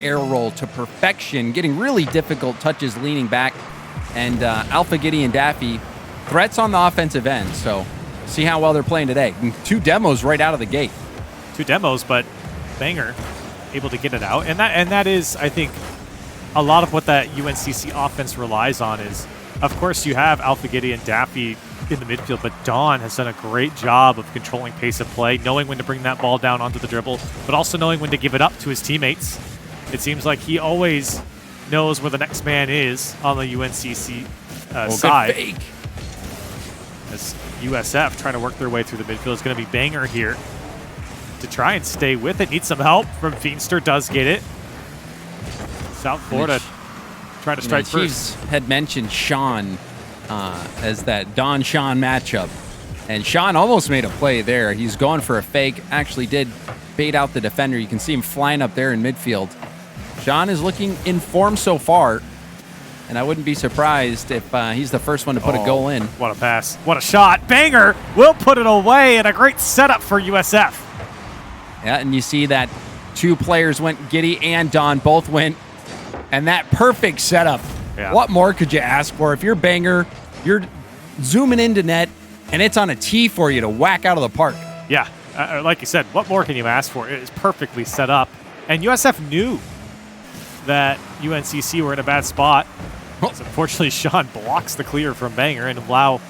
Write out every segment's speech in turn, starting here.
air roll to perfection, getting really difficult touches leaning back. And Alpha Giddy and Daffy, threats on the offensive end. So see how well they're playing today. And 2 demos right out of the gate. 2 demos, but Banger able to get it out. And that is, I think, a lot of what that UNCC offense relies on is, of course, you have Alpha Giddy and Daffy in the midfield, but Don has done a great job of controlling pace of play, knowing when to bring that ball down onto the dribble, but also knowing when to give it up to his teammates. It seems like he always knows where the next man is on the UNCC side. Fake. As USF trying to work their way through the midfield, is going to be Banger here to try and stay with it. Needs some help from Feenstra, does get it. South Florida trying to strike first. Chiefs had mentioned Sean as that Don-Sean matchup. And Sean almost made a play there. He's going for a fake. Actually did bait out the defender. You can see him flying up there in midfield. Sean is looking in form so far. And I wouldn't be surprised if he's the first one to put a goal in. What a pass. What a shot. Banger will put it away, and a great setup for USF. Yeah, and you see that 2 players went, Giddy and Don both went. And that perfect setup. Yeah. What more could you ask for? If you're Banger, you're zooming into net, and it's on a tee for you to whack out of the park. Yeah, like you said, what more can you ask for? It is perfectly set up. And USF knew that UNCC were in a bad spot. Unfortunately, Sean blocks the clear from Banger and allow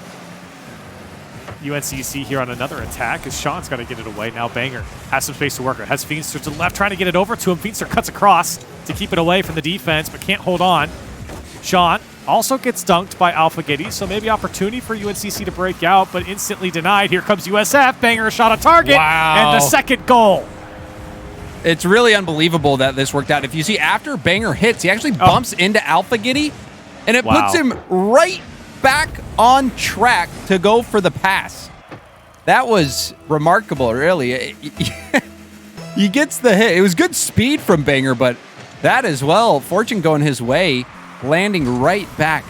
UNCC here on another attack as Sean's got to get it away. Now Banger has some space to work with. Has Feenstra to the left, trying to get it over to him. Feenstra cuts across to keep it away from the defense, but can't hold on. Sean also gets dunked by Alpha Giddy, so maybe opportunity for UNCC to break out, but instantly denied. Here comes USF. Banger a shot on target. Wow. And the second goal. It's really unbelievable that this worked out. If you see, after Banger hits, he actually bumps into Alpha Giddy, and it puts him right back on track to go for the pass. That was remarkable, really. He gets the hit. It was good speed from Banger, but that as well, fortune going his way, landing right back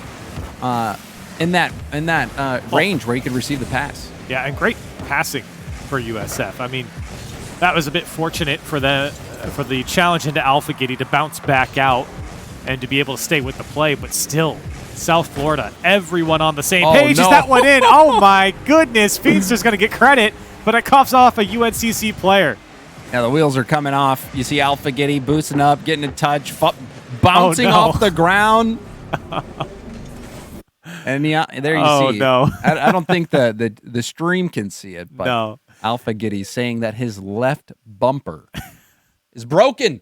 in that range where he could receive the pass. Yeah, and great passing for USF. I mean, that was a bit fortunate for the challenge into Alpha Giddy to bounce back out and to be able to stay with the play, but still, South Florida, everyone on the same page as that went in. Oh my goodness, Feenstra's going to get credit, but it coughs off a UNCC player. Yeah, the wheels are coming off. You see Alpha Giddy boosting up, getting a touch, bouncing off the ground. And there you see. No. I don't think the stream can see it, but no. Alpha Giddy saying that his left bumper is broken.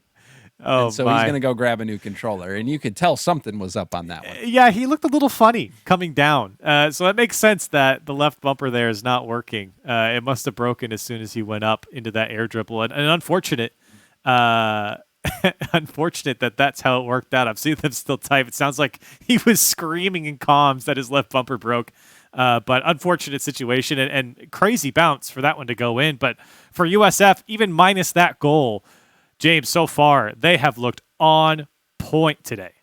Oh, and so he's going to go grab a new controller, and you could tell something was up on that one. Yeah, he looked a little funny coming down. So it makes sense that the left bumper there is not working. It must have broken as soon as he went up into that air dribble. And unfortunate, unfortunate that that's how it worked out. I've seen them still type. It sounds like he was screaming in comms that his left bumper broke. But unfortunate situation and crazy bounce for that one to go in. But for USF, even minus that goal, James, so far, they have looked on point today.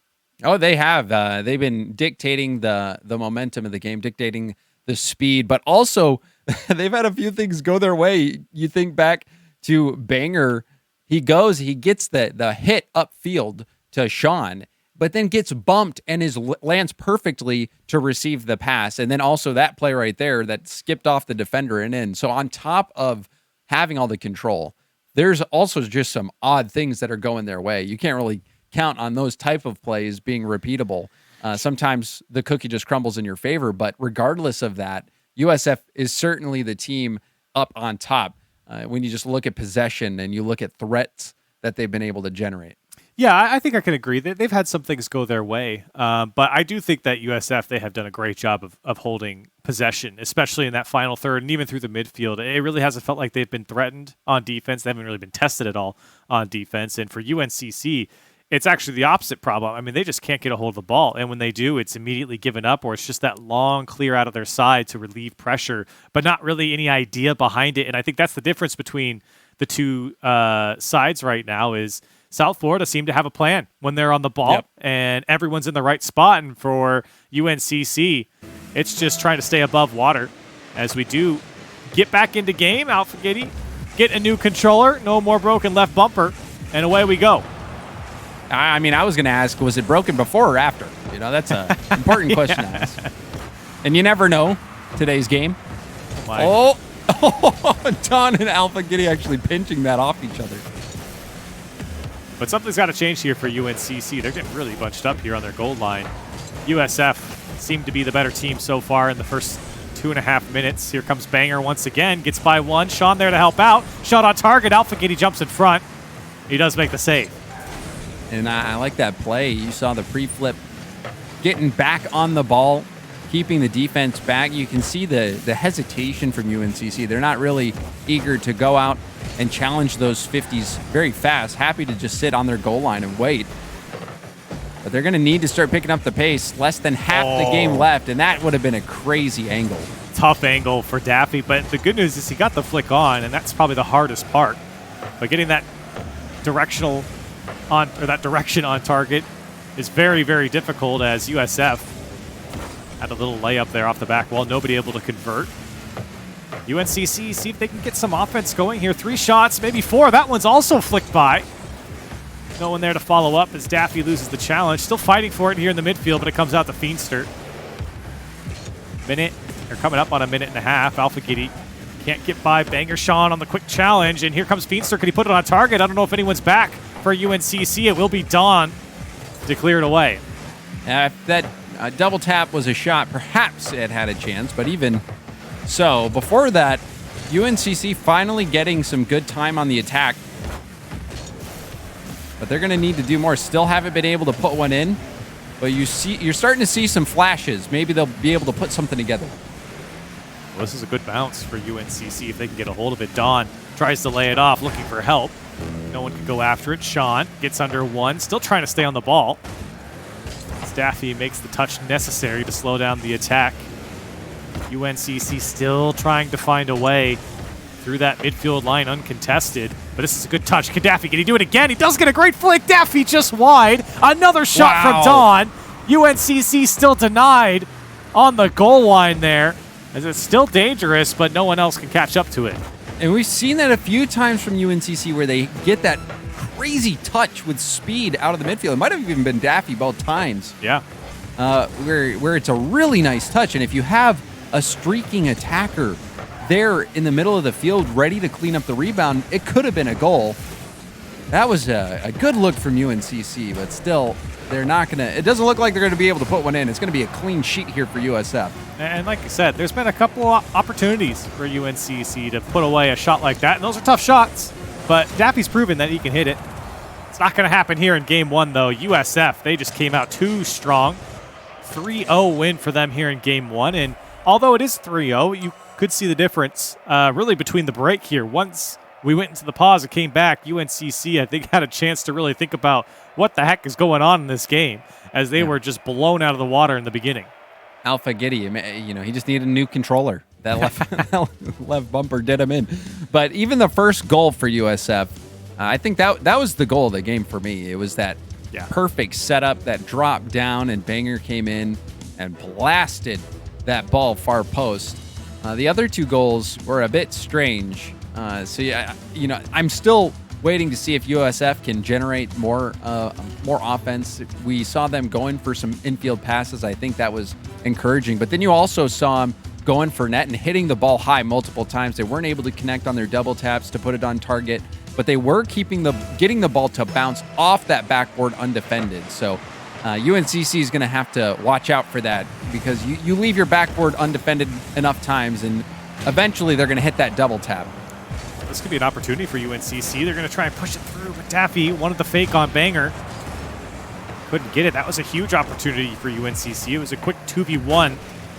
Oh, they have. They've been dictating the momentum of the game, dictating the speed, but also they've had a few things go their way. You think back to Banger. He gets the hit upfield to Sean, but then gets bumped and lands perfectly to receive the pass. And then also that play right there that skipped off the defender and in. So on top of having all the control, there's also just some odd things that are going their way. You can't really count on those type of plays being repeatable. Sometimes the cookie just crumbles in your favor, but regardless of that, USF is certainly the team up on top when you just look at possession and you look at threats that they've been able to generate. Yeah, I think I can agree. They've had some things go their way. But I do think that USF, they have done a great job of holding possession, especially in that final third and even through the midfield. It really hasn't felt like they've been threatened on defense. They haven't really been tested at all on defense. And for UNCC, it's actually the opposite problem. I mean, they just can't get a hold of the ball. And when they do, it's immediately given up, or it's just that long clear out of their side to relieve pressure, but not really any idea behind it. And I think that's the difference between the two sides right now is South Florida seem to have a plan when they're on the ball and everyone's in the right spot. And for UNCC, it's just trying to stay above water as we do get back into game. Alpha Giddy, get a new controller, no more broken left bumper, and away we go. I mean, I was going to ask, was it broken before or after? You know, that's an important question to ask. And you never know today's game. Oh, Don and Alpha Giddy actually pinching that off each other. But something's got to change here for UNCC. They're getting really bunched up here on their goal line. USF seemed to be the better team so far in the first 2.5 minutes. Here comes Banger once again. Gets by one. Sean there to help out. Shot on target. Alpha Giddy jumps in front. He does make the save. And I like that play. You saw the pre-flip getting back on the ball, keeping the defense back. You can see the hesitation from UNCC. They're not really eager to go out and challenge those 50s very fast. Happy to just sit on their goal line and wait. But they're going to need to start picking up the pace. Less than half the game left, and that would have been a crazy angle. Tough angle for Daffy, but the good news is he got the flick on, and that's probably the hardest part. But getting that direction on target is very, very difficult, as USF had a little layup there off the back wall. Nobody able to convert. UNCC, see if they can get some offense going here. 3 shots, maybe 4. That one's also flicked by. No one there to follow up as Daffy loses the challenge. Still fighting for it here in the midfield, but it comes out to Feenster. They're coming up on a minute and a half. Alpha Giddy can't get by Banger Sean on the quick challenge, and here comes Feenster. Can he put it on target? I don't know if anyone's back for UNCC. It will be Dawn to clear it away. If that double tap was a shot, perhaps it had a chance, but even so, before that, UNCC finally getting some good time on the attack. But they're going to need to do more. Still haven't been able to put one in, but you're starting to see some flashes. Maybe they'll be able to put something together. Well, this is a good bounce for UNCC if they can get a hold of it. Dawn tries to lay it off, looking for help. No one can go after it. Sean gets under one, still trying to stay on the ball. Daffy makes the touch necessary to slow down the attack. UNCC still trying to find a way through that midfield line uncontested. But this is a good touch. Can Daffy, can he do it again? He does get a great flick. Daffy just wide. Another shot from Dawn. UNCC still denied on the goal line there, as it's still dangerous, but no one else can catch up to it. And we've seen that a few times from UNCC where they get that crazy touch with speed out of the midfield. It might have even been Daffy both times. Yeah. Where it's a really nice touch. And if you have a streaking attacker there in the middle of the field ready to clean up the rebound, it could have been a goal. That was a good look from UNCC, but still, they're not going to... It doesn't look like they're going to be able to put one in. It's going to be a clean sheet here for USF. And like I said, there's been a couple opportunities for UNCC to put away a shot like that, and those are tough shots. But Daffy's proven that he can hit it. It's not going to happen here in Game 1, though. USF, they just came out too strong. 3-0 win for them here in Game 1. And although it is 3-0, you could see the difference really between the break here. Once we went into the pause and came back, UNCC, I think, had a chance to really think about what the heck is going on in this game, as they were just blown out of the water in the beginning. Alpha Giddy, you know, he just needed a new controller. That left bumper did him in. But even the first goal for USF, I think that was the goal of the game for me. It was that perfect setup, that drop down, and Banger came in and blasted that ball far post. The other 2 goals were a bit strange. So yeah, you know, I'm still waiting to see if USF can generate more offense. We saw them going for some infield passes. I think that was encouraging. But then you also saw them going for net and hitting the ball high multiple times. They weren't able to connect on their double taps to put it on target, but they were getting the ball to bounce off that backboard undefended. So UNCC is going to have to watch out for that, because you leave your backboard undefended enough times, and eventually they're going to hit that double tap. This could be an opportunity for UNCC. They're going to try and push it through, but Daffy wanted the fake on Banger. Couldn't get it. That was a huge opportunity for UNCC. It was a quick 2v1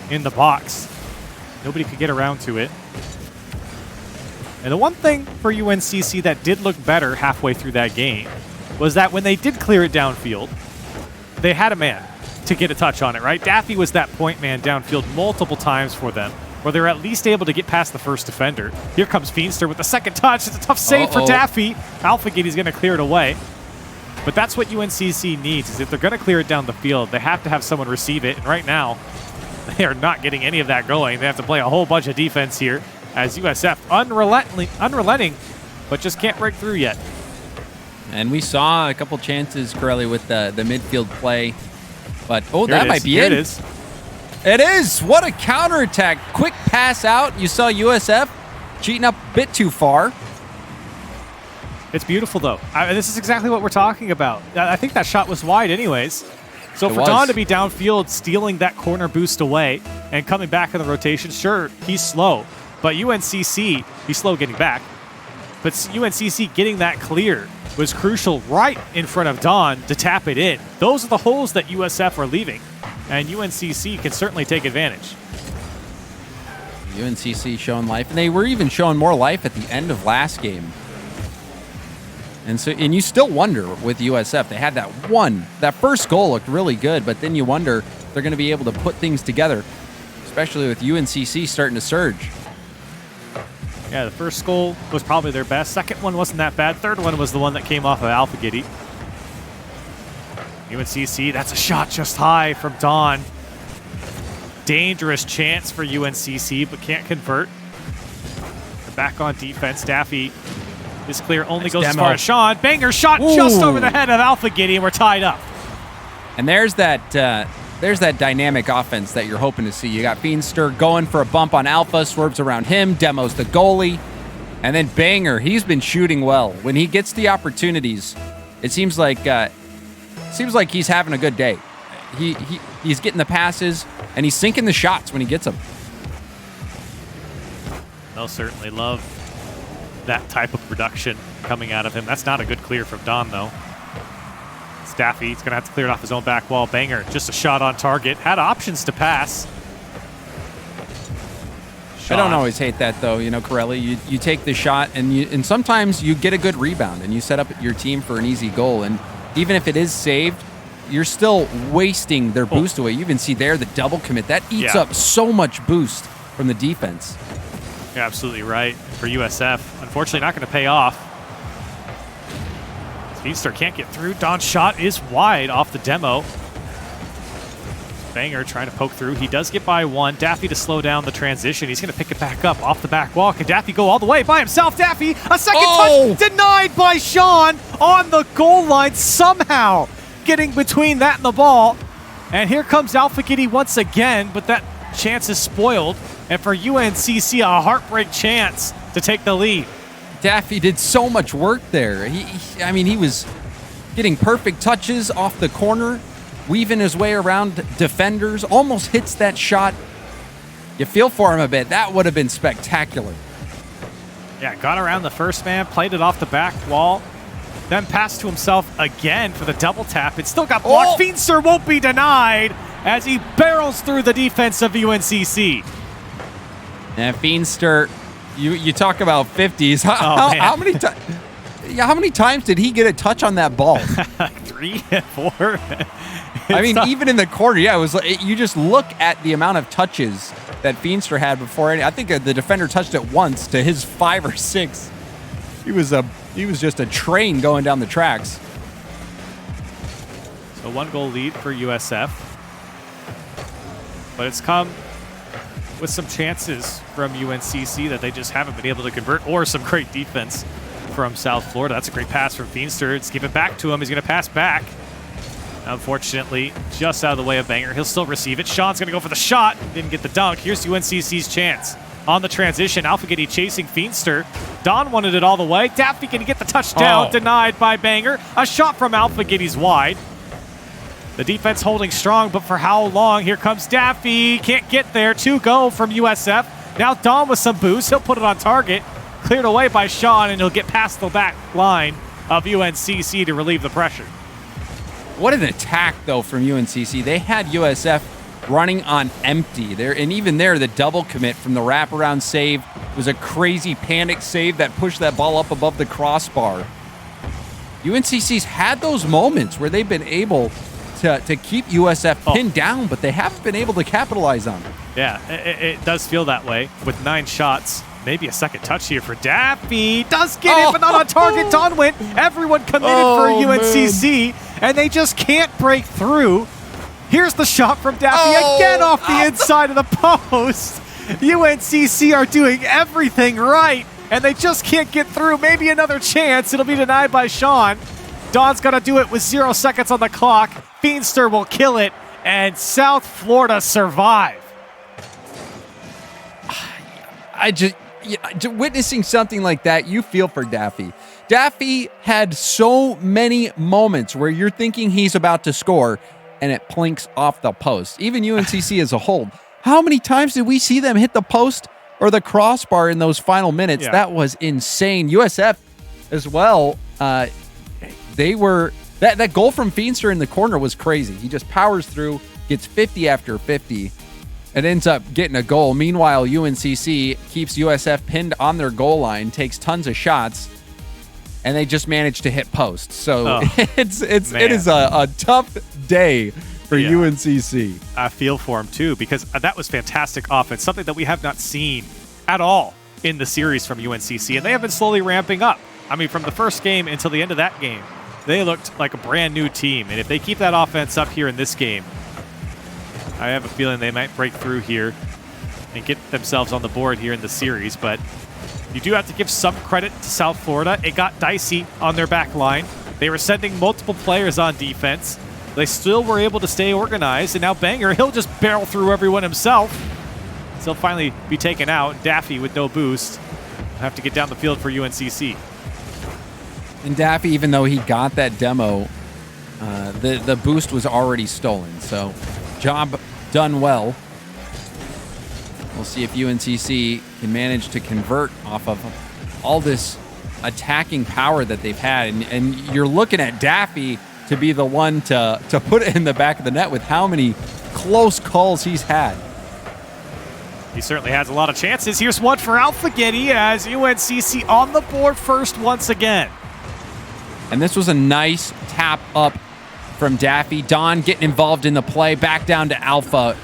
in the box. Nobody could get around to it. And the one thing for UNCC that did look better halfway through that game was that when they did clear it downfield, they had a man to get a touch on it, right? Daffy was that point man downfield multiple times for them, where they're at least able to get past the first defender. Here comes Feenster with the second touch. It's a tough save for Daffy. Alpha Giddy's going to clear it away. But that's what UNCC needs, is if they're going to clear it down the field, they have to have someone receive it. And right now, they are not getting any of that going. They have to play a whole bunch of defense here, as USF unrelenting, but just can't break through yet. And we saw a couple chances, Corelli, with the midfield play. But, Here that it might is. be Here it. It is. It is. What a counterattack. Quick pass out. You saw USF cheating up a bit too far. It's beautiful, though. This is exactly what we're talking about. I think that shot was wide anyways. So for Don to be downfield, stealing that corner boost away and coming back in the rotation, sure, he's slow. But UNCC, he's slow getting back. But UNCC getting that clear was crucial right in front of Don to tap it in. Those are the holes that USF are leaving. And UNCC can certainly take advantage. UNCC showing life. And they were even showing more life at the end of last game. And you still wonder with USF, they had that first goal looked really good, but then you wonder if they're going to be able to put things together, especially with UNCC starting to surge. Yeah, the first goal was probably their best. Second one wasn't that bad. Third one was the one that came off of Alpha Giddy. UNCC, that's a shot just high from Don. Dangerous chance for UNCC, but can't convert. They're back on defense. Daffy is clear, only goes as far as Sean. Banger shot just over the head of Alpha Giddy, and we're tied up. And there's that dynamic offense that you're hoping to see. You got Feenstra going for a bump on Alpha, swerves around him, demos the goalie, and then Banger, he's been shooting well. When he gets the opportunities, it seems like he's having a good day. He's getting the passes, and he's sinking the shots when he gets them. They'll certainly love that type of production coming out of him. That's not a good clear from Don, though. Staffy, he's going to have to clear it off his own back wall. Banger, just a shot on target. Had options to pass. Sean. I don't always hate that, though, Corelli. You take the shot, and sometimes you get a good rebound, and you set up your team for an easy goal. And even if it is saved, you're still wasting their boost away. You even see there the double commit. That eats up so much boost from the defense. You're absolutely right. For USF, unfortunately not going to pay off. Feenstra can't get through. Don's shot is wide off the demo. Banger trying to poke through. He does get by one. Daffy to slow down the transition. He's going to pick it back up off the back wall. Can Daffy go all the way by himself? Daffy, a second touch denied by Sean on the goal line somehow. Getting between that and the ball. And here comes Alpha Giddy once again, but that chance is spoiled. And for UNCC, a heartbreak chance to take the lead. Daffy did so much work there. He was getting perfect touches off the corner, weaving his way around defenders, almost hits that shot. You feel for him a bit. That would have been spectacular. Yeah, got around the first man, played it off the back wall, then passed to himself again for the double tap. It still got blocked. Feenstra won't be denied as he barrels through the defense of UNCC. And Feenstra, you talk about 50s. How many times did he get a touch on that ball? 3, 4. Even in the corner, it was like, you just look at the amount of touches that Feenstra had before. I think the defender touched it once to his 5 or 6. He was just a train going down the tracks. So 1-goal lead for USF, but it's come with some chances from UNCC that they just haven't been able to convert, or some great defense from South Florida. That's a great pass from Feenstra. It's give it back to him. He's going to pass back. Unfortunately, just out of the way of Banger. He'll still receive it. Sean's going to go for the shot. Didn't get the dunk. Here's UNCC's chance. On the transition, Alpha Giddy chasing Feenstra. Don wanted it all the way. Daffy can get the touchdown. Denied by Banger. A shot from Alpha Giddy's wide. The defense holding strong, but for how long? Here comes Daffy. Can't get there. 2 go from USF. Now Don with some boost. He'll put it on target. Cleared away by Sean, and he'll get past the back line of UNCC to relieve the pressure. What an attack, though, from UNCC. They had USF running on empty there, and even there, the double commit from the wraparound save was a crazy panic save that pushed that ball up above the crossbar. UNCC's had those moments where they've been able to keep USF pinned down, but they haven't been able to capitalize on it. Yeah, it does feel that way with 9 shots. Maybe a second touch here for Daffy. Does get it, but not on target. Don went. Everyone committed for UNCC, and they just can't break through. Here's the shot from Daffy again off the inside of the post. UNCC are doing everything right, and they just can't get through. Maybe another chance. It'll be denied by Sean. Don's going to do it with 0 seconds on the clock. Feenstra will kill it, and South Florida survive. Witnessing something like that, you feel for Daffy. Daffy had so many moments where you're thinking he's about to score, and it plinks off the post. Even UNCC as a whole. How many times did we see them hit the post or the crossbar in those final minutes? Yeah. That was insane. USF as well. They were that goal from Feenstra in the corner was crazy. He just powers through, gets 50 after 50, and ends up getting a goal. Meanwhile, UNCC keeps USF pinned on their goal line, takes tons of shots, and they just managed to hit post. So it is a tough day for UNCC. I feel for him too, because that was fantastic offense, something that we have not seen at all in the series from UNCC, and they have been slowly ramping up. I mean, from the first game until the end of that game, they looked like a brand new team, and if they keep that offense up here in this game, I have a feeling they might break through here and get themselves on the board here in the series. But you do have to give some credit to South Florida. It got dicey on their back line. They were sending multiple players on defense. They still were able to stay organized, and now Banger, he'll just barrel through everyone himself. He'll finally be taken out. Daffy with no boost will have to get down the field for UNCC. And Daffy, even though he got that demo, the boost was already stolen. So job done well. We'll see if UNCC can manage to convert off of all this attacking power that they've had. And you're looking at Daffy to be the one to put it in the back of the net with how many close calls he's had. He certainly has a lot of chances. Here's one for Alphagetti as UNCC on the board first once again. And this was a nice tap up from Daffy. Don getting involved in the play, back down to Alpha.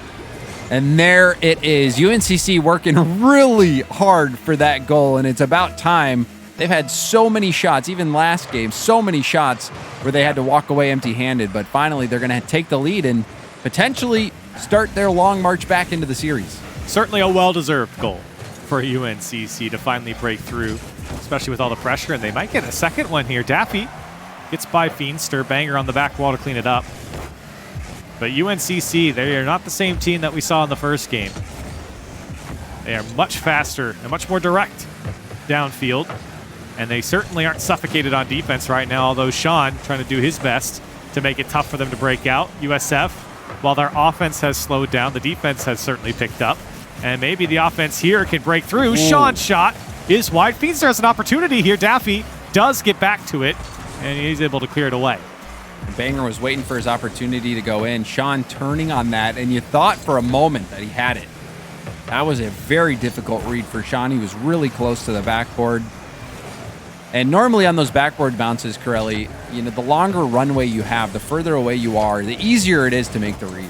And there it is. UNCC working really hard for that goal, and it's about time. They've had so many shots, even last game, so many shots where they had to walk away empty-handed. But finally, they're going to take the lead and potentially start their long march back into the series. Certainly a well-deserved goal for UNCC to finally break through, especially with all the pressure, and they might get a second one here. Daffy gets by Feenstra, Banger on the back wall to clean it up. But UNCC, they are not the same team that we saw in the first game. They are much faster and much more direct downfield, and they certainly aren't suffocated on defense right now, although Sean trying to do his best to make it tough for them to break out. USF, while their offense has slowed down, the defense has certainly picked up, and maybe the offense here can break through. Ooh. Sean's shot is wide. Feenstra has an opportunity here. Daffy does get back to it, and he's able to clear it away. Banger was waiting for his opportunity to go in. Sean turning on that, and you thought for a moment that he had it. That was a very difficult read for Sean. He was really close to the backboard. And normally on those backboard bounces, Corelli, you know, the longer runway you have, the further away you are, the easier it is to make the read.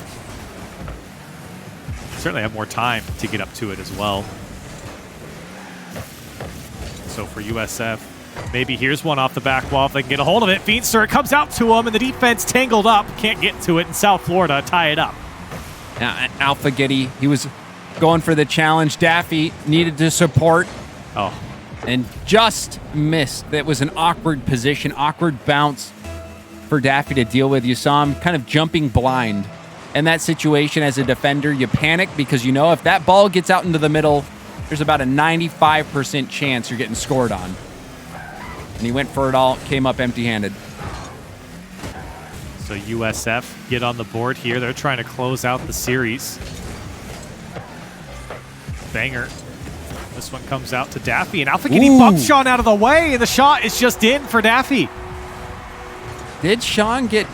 Certainly have more time to get up to it as well. So for USF, maybe here's one off the back wall if they can get a hold of it. Feenstra, it comes out to him, and the defense tangled up. Can't get to it, and South Florida tie it up. Now, Alphagetti, he was going for the challenge. Daffy needed to support. Oh. And just missed. That was an awkward position, awkward bounce for Daffy to deal with. You saw him kind of jumping blind. In that situation as a defender, you panic because you know if that ball gets out into the middle, there's about a 95% chance you're getting scored on. And he went for it all, came up empty-handed. So USF get on the board here. They're trying to close out the series. Banger. This one comes out to Daffy, and Alphagetti bumps Sean out of the way, and the shot is just in for Daffy. Did Sean get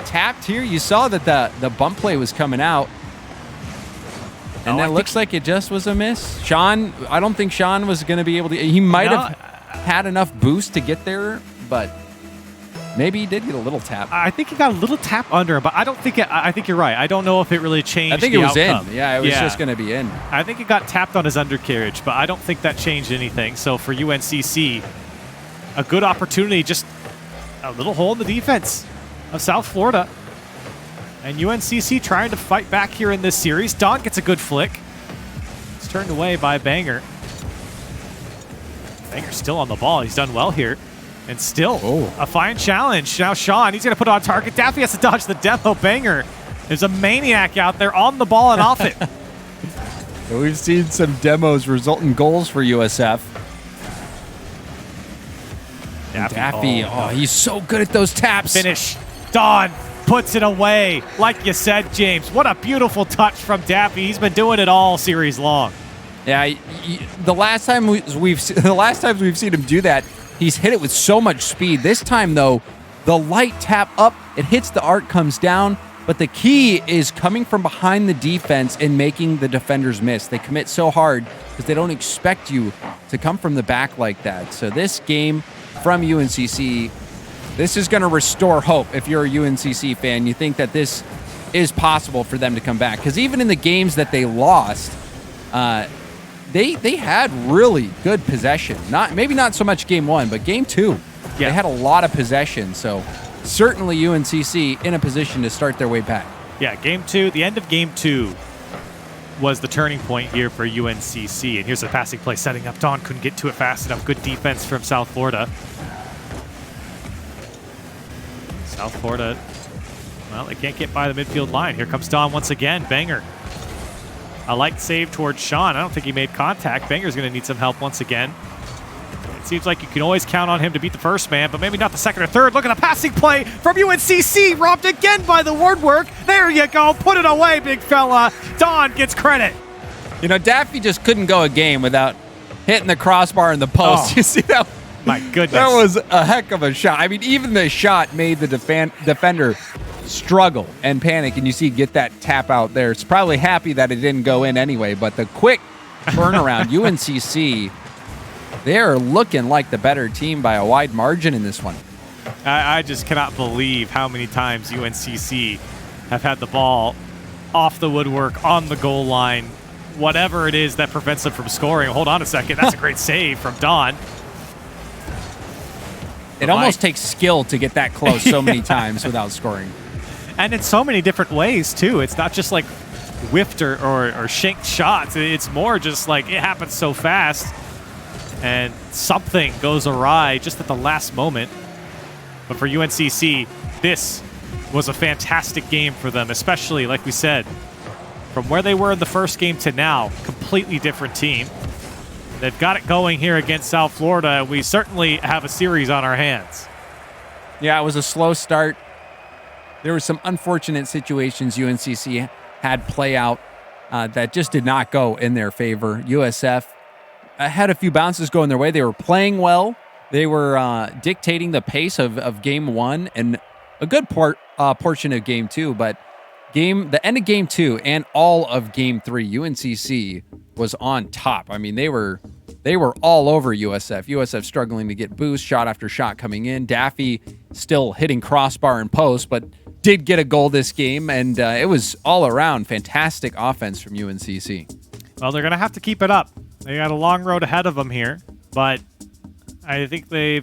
tapped here? You saw that the bump play was coming out. And that looks like it just was a miss. Sean, I don't think Sean was going to be able to. He might have had enough boost to get there, but maybe he did get a little tap. I think he got a little tap under him, but I don't think I think you're right. I don't know if it really changed. I think the it was outcome. in. Yeah, it was just going to be in. I think it got tapped on his undercarriage, but I don't think that changed anything. So for UNCC, a good opportunity, just a little hole in the defense of South Florida. And UNCC trying to fight back here in this series. Don gets a good flick. It's turned away by Banger. Banger's still on the ball. He's done well here. And still a fine challenge. Now Sean, he's going to put it on target. Daffy has to dodge the demo. Banger. There's a maniac out there on the ball and off it. We've seen some demos result in goals for USF. Daffy, he's so good at those taps. Finish. Dawn puts it away. Like you said, James, what a beautiful touch from Daffy. He's been doing it all series long. Yeah, the last time we've seen him do that, he's hit it with so much speed. This time, though, the light tap up, it hits the arc, comes down, but the key is coming from behind the defense and making the defenders miss. They commit so hard because they don't expect you to come from the back like that. So this game from UNCC, this is going to restore hope. If you're a UNCC fan, you think that this is possible for them to come back. Because even in the games that they lost, they had really good possession. Maybe not so much game one, but game two, they had a lot of possession. So certainly UNCC in a position to start their way back. Yeah, game two, the end of game two was the turning point here for UNCC. And here's a passing play setting up. Dawn couldn't get to it fast enough. Good defense from South Florida. South Florida, well, they can't get by the midfield line. Here comes Dawn once again. Banger. A light save towards Sean. I don't think he made contact. Banger's going to need some help once again. It seems like you can always count on him to beat the first man, but maybe not the second or third. Look at the passing play from UNCC. Robbed again by the woodwork. There you go. Put it away, big fella. Dawn gets credit. You know, Daffy just couldn't go a game without hitting the crossbar in the post. You see that? My goodness. That was a heck of a shot. I mean, even the shot made the defender struggle and panic, and you see get that tap out there. It's probably happy that it didn't go in anyway, but the quick turnaround, UNCC, they're looking like the better team by a wide margin in this one. I just cannot believe how many times UNCC have had the ball off the woodwork, on the goal line, whatever it is that prevents them from scoring. Hold on a second. That's a great save from Dawn. It almost takes skill to get that close so many times without scoring. And in so many different ways, too. It's not just like whiffed or shanked shots. It's more just like it happens so fast and something goes awry just at the last moment. But for UNCC, this was a fantastic game for them, especially, like we said, from where they were in the first game to now, completely different team. They've got it going here against South Florida. We certainly have a series on our hands. Yeah, it was a slow start. There were some unfortunate situations UNCC had play out that just did not go in their favor. USF had a few bounces going their way. They were playing well. They were dictating the pace of game one and a good portion of game two. But the end of game two and all of game three, UNCC was on top. I mean, they were all over USF. USF struggling to get boost, shot after shot coming in. Daffy still hitting crossbar and post, but did get a goal this game, and it was all around fantastic offense from UNCC. Well, they're going to have to keep it up. They got a long road ahead of them here, but I think they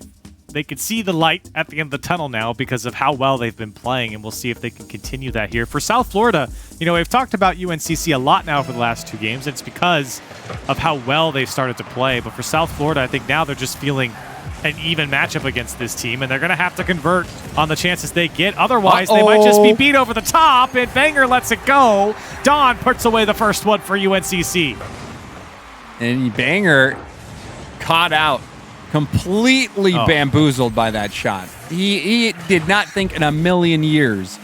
could see the light at the end of the tunnel now because of how well they've been playing, and we'll see if they can continue that here. For South Florida, you know, we've talked about UNCC a lot now for the last two games. It's because of how well they've started to play. But for South Florida, I think now they're just feeling an even matchup against this team, and they're going to have to convert on the chances they get. Otherwise, they might just be beat over the top, and Banger lets it go. Dawn puts away the first one for UNCC. And Banger caught out. Completely bamboozled by that shot. He did not think in a million years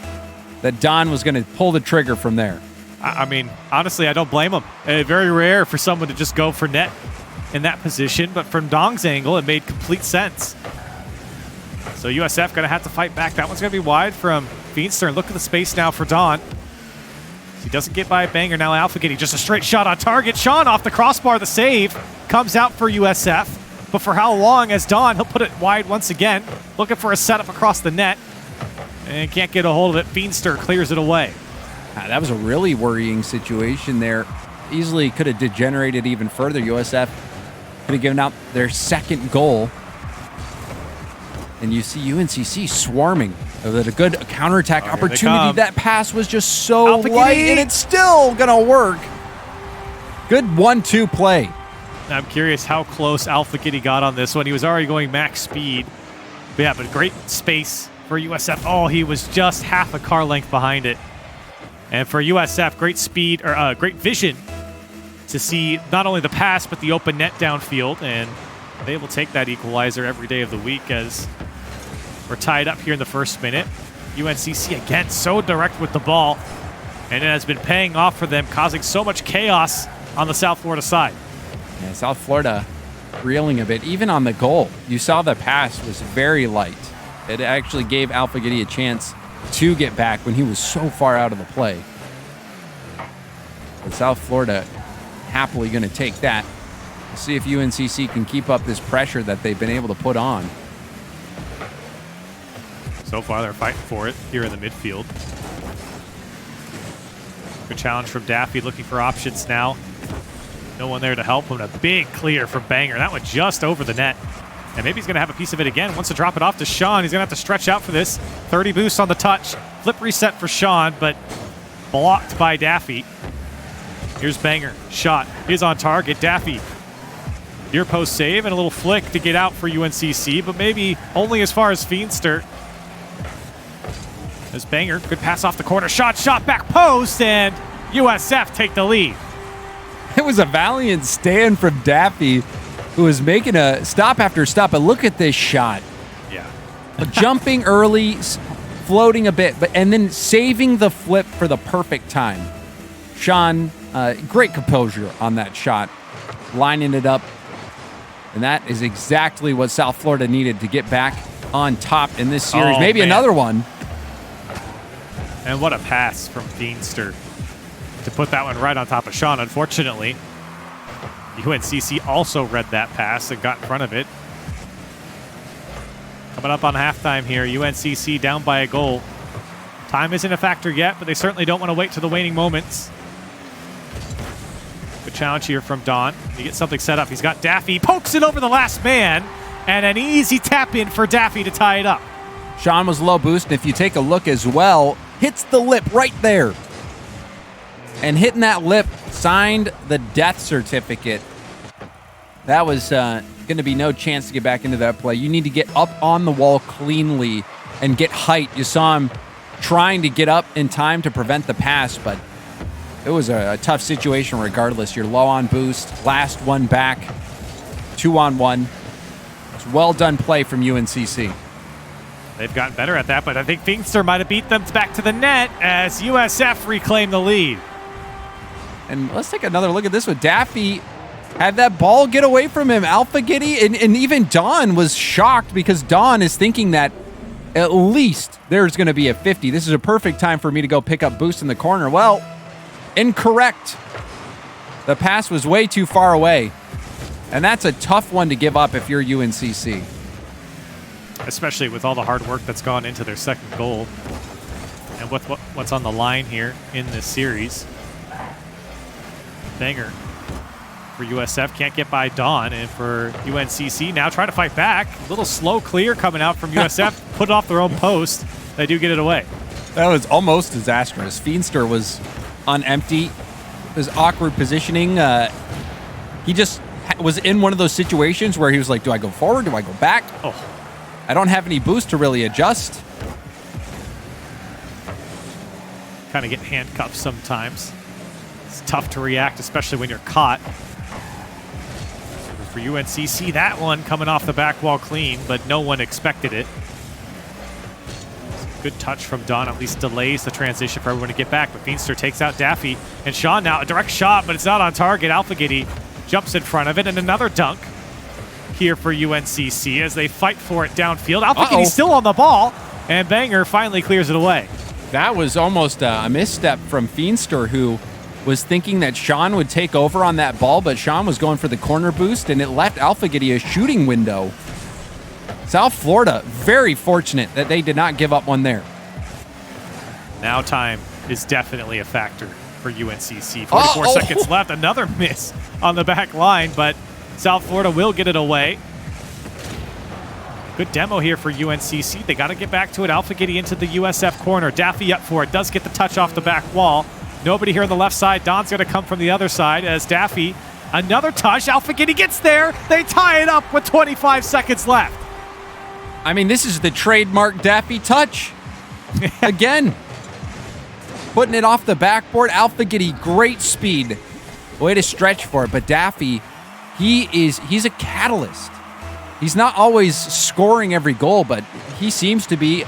that Dawn was going to pull the trigger from there. I mean, honestly, I don't blame him. Very rare for someone to just go for net in that position, but from Dong's angle, it made complete sense. So USF going to have to fight back. That one's going to be wide from Feenster. Look at the space now for Dawn. He doesn't get by a Banger. Now Alpha getting just a straight shot on target. Sean off the crossbar. The save comes out for USF. But for how long as Dawn, he'll put it wide once again, looking for a setup across the net, and can't get a hold of it. Feenster clears it away. That was a really worrying situation there. Easily could have degenerated even further. USF could have given out their second goal. And you see UNCC swarming with a good counterattack opportunity. That pass was just so light, and it's still going to work. Good 1-2 play. I'm curious how close Alpha Kitty got on this one. He was already going max speed. Yeah, but great space for USF. Oh, he was just half a car length behind it. And for USF, great speed, or great vision to see not only the pass, but the open net downfield. And they will take that equalizer every day of the week as we're tied up here in the first minute. UNCC, again, so direct with the ball. And it has been paying off for them, causing so much chaos on the South Florida side. Yeah, South Florida reeling a bit. Even on the goal, you saw the pass was very light. It actually gave Alpha Giddy a chance to get back when he was so far out of the play. But South Florida happily going to take that. We'll see if UNCC can keep up this pressure that they've been able to put on. So far, they're fighting for it here in the midfield. Good challenge from Daffy, looking for options now. No one there to help him. A big clear from Banger. That one just over the net. And maybe he's going to have a piece of it again. Wants to drop it off to Sean. He's going to have to stretch out for this. 30 boosts on the touch. Flip reset for Sean, but blocked by Daffy. Here's Banger. Shot is on target. Daffy. Near post save and a little flick to get out for UNCC, but maybe only as far as Feenster. As Banger, good pass off the corner. Shot back post, and USF take the lead. It was a valiant stand from Daffy, who was making a stop after stop. But look at this shot. Yeah. Jumping early, floating a bit, and then saving the flip for the perfect time. Sean, great composure on that shot, lining it up. And that is exactly what South Florida needed to get back on top in this series. Maybe man. Another one. And what a pass from Feenster to put that one right on top of Sean. Unfortunately, UNCC also read that pass and got in front of it. Coming up on halftime here, UNCC down by a goal. Time isn't a factor yet, but they certainly don't want to wait to the waning moments. Good challenge here from Don. He gets something set up. He's got Daffy, pokes it over the last man, and an easy tap in for Daffy to tie it up. Sean was low boost, and if you take a look as well, hits the lip right there. And hitting that lip signed the death certificate. That was going to be no chance to get back into that play. You need to get up on the wall cleanly and get height. You saw him trying to get up in time to prevent the pass, but it was a tough situation regardless. You're low on boost. Last one back. 2-on-1. It's well done play from UNCC. They've gotten better at that, but I think Feenster might have beat them back to the net as USF reclaim the lead. And let's take another look at this one. Daffy had that ball get away from him. Alpha Giddy, and even Don was shocked because Don is thinking that at least there's going to be a 50. This is a perfect time for me to go pick up boost in the corner. Well, incorrect. The pass was way too far away. And that's a tough one to give up if you're UNCC. Especially with all the hard work that's gone into their second goal. And with what's on the line here in this series. Banger for USF, can't get by Don. And for UNCC, now trying to fight back. A little slow clear coming out from USF. Put it off their own post. They do get it away. That was almost disastrous. Feenster was on empty. His awkward positioning. He just was in one of those situations where he was like, do I go forward? Do I go back? Oh, I don't have any boost to really adjust. kind of get handcuffed sometimes. It's tough to react, especially when you're caught. For UNCC, that one coming off the back wall clean, but no one expected it. Good touch from Don, at least delays the transition for everyone to get back. But Feenster takes out Daffy. And Sean now, a direct shot, but it's not on target. Alpha Giddy jumps in front of it, and another dunk here for UNCC as they fight for it downfield. Alpha Giddy's still on the ball, and Banger finally clears it away. That was almost a misstep from Feenster, who was thinking that Sean would take over on that ball, but Sean was going for the corner boost, and it left Alpha Giddy a shooting window. South Florida, very fortunate that they did not give up one there. Now time is definitely a factor for UNCC. 44 seconds left. Another miss on the back line, but South Florida will get it away. Good demo here for UNCC. They got to get back to it. Alpha Giddy into the USF corner. Daffy up for it. Does get the touch off the back wall. Nobody here on the left side. Don's going to come from the other side as Daffy, another touch. Alpha Giddy gets there. They tie it up with 25 seconds left. I mean, this is the trademark Daffy touch. Again. Putting it off the backboard. Alpha Giddy, great speed. Way to stretch for it. But Daffy, he's a catalyst. He's not always scoring every goal, but he seems to be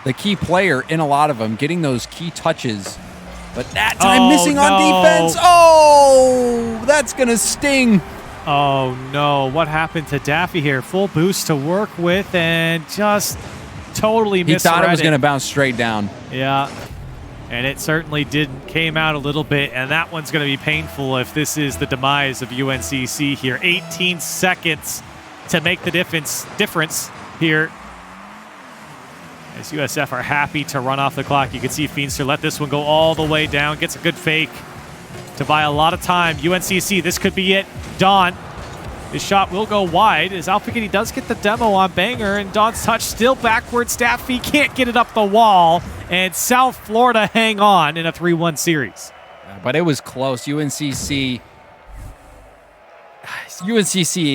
the key player in a lot of them, getting those key touches. But that time missing on defense. Oh, that's going to sting. Oh, no. What happened to Daffy here? Full boost to work with and just totally misread it. He thought it was going to bounce straight down. Yeah. And it certainly didn't. Came out a little bit, and that one's going to be painful if this is the demise of UNCC here. 18 seconds to make the difference here. As USF are happy to run off the clock. You can see Feenster let this one go all the way down. Gets a good fake to buy a lot of time. UNCC, this could be it. Don, his shot will go wide as Alpha does get the demo on Banger, and Don's touch still backwards. Daffy can't get it up the wall, and South Florida hang on in a 3-1 series. But it was close. UNCC,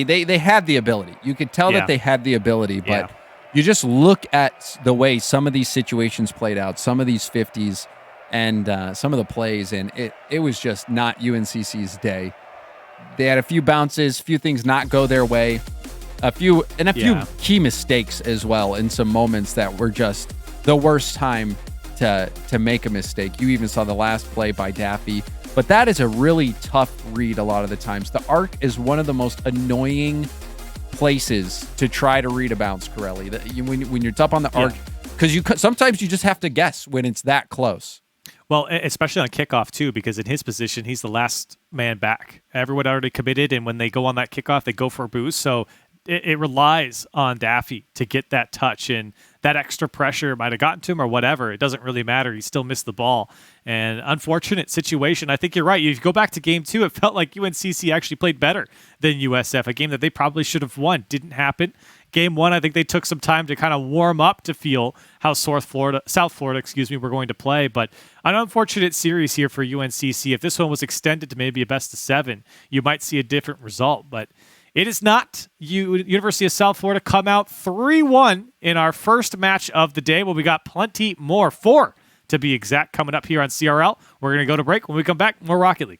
they had the ability. You could tell that they had the ability, but you just look at the way some of these situations played out, some of these 50s, and some of the plays, and it was just not UNCC's day. They had a few bounces, a few things not go their way, a few key mistakes as well in some moments that were just the worst time to make a mistake. You even saw the last play by Daffy, but that is a really tough read a lot of the times. The arc is one of the most annoying places to try to read a bounce, Corelli. When you're up on the arc, because sometimes you just have to guess when it's that close. Well, especially on kickoff, too, because in his position, he's the last man back. Everyone already committed, and when they go on that kickoff, they go for a boost. So it relies on Daffy to get that touch, and that extra pressure might have gotten to him or whatever. It doesn't really matter. He still missed the ball. And unfortunate situation. I think you're right. You go back to game 2, it felt like UNCC actually played better than USF, a game that they probably should have won. Didn't happen. Game 1, I think they took some time to kind of warm up to feel how South Florida, were going to play. But an unfortunate series here for UNCC. If this one was extended to maybe a best of 7, you might see a different result. But it is not. University of South Florida come out 3-1 in our first match of the day. Well, we got plenty more, 4 to be exact, coming up here on CRL. We're going to go to break. When we come back, more Rocket League.